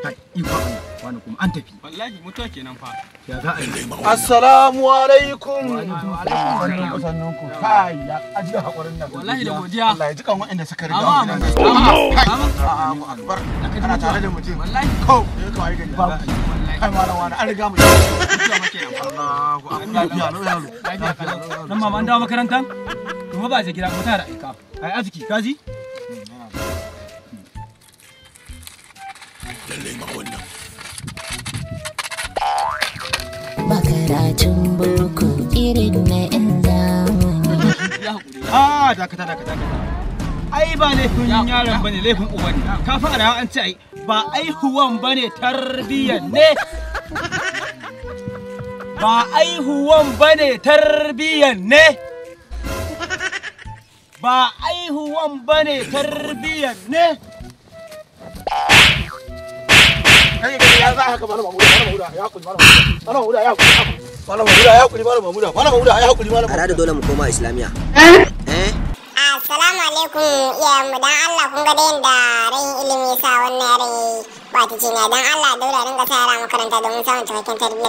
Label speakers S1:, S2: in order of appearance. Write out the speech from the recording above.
S1: Kai, iko Allah, wani kuma an tafi.
S2: Wallahi mutuwa kenan fa.
S1: Ya za a yi.
S3: Assalamu alaikum.
S1: Sannunku. Kai, ya ajiye haƙurin nan.
S2: Wallahi da godiya.
S1: Allah ya ji kan waɗanda suka riga
S2: Amma
S1: mu.
S2: amma.
S1: Allahu akbar. Ana tare da mutum.
S2: Wallahi
S1: Ko, ya kawai gari babu. Kai malam wani an riga mu.
S2: mutuwa make nan fa.
S1: Allahu akbar. Lafiya lau yaro.
S2: Lafiya kalau. Nan mama an dawo makarantan? Kuma ba je gida ko tare aika. Ai arziki kaji?
S4: Makaratun boko irin na 'yan zamani.
S2: Ya hakuri.
S1: Dakata.
S2: Ai ba laifin yaron bane laifin uban ne. Ka fara an ce ai ba aihuwan bane tarbiyyar ne. Ba aihuwan bane tarbiyyar ne. Ba aihuwan bane tarbiyyar ne.
S1: Kai gari ya za haka malam Mamuda, ya hakuri malam Mamuda, ya hakuri. Malam Mamuda, ya hakuri malam Mamuda, ya hakuri malam.
S5: Ara da dole mu koma Islamiya.
S6: Assalamu alaikum iyayenmu dan Allah kun ga da yanda rayin ilimi sa wannan yaron ba ta cinya dan Allah daura ringa sa yara makaranta domin samun cikakken tarbiyya.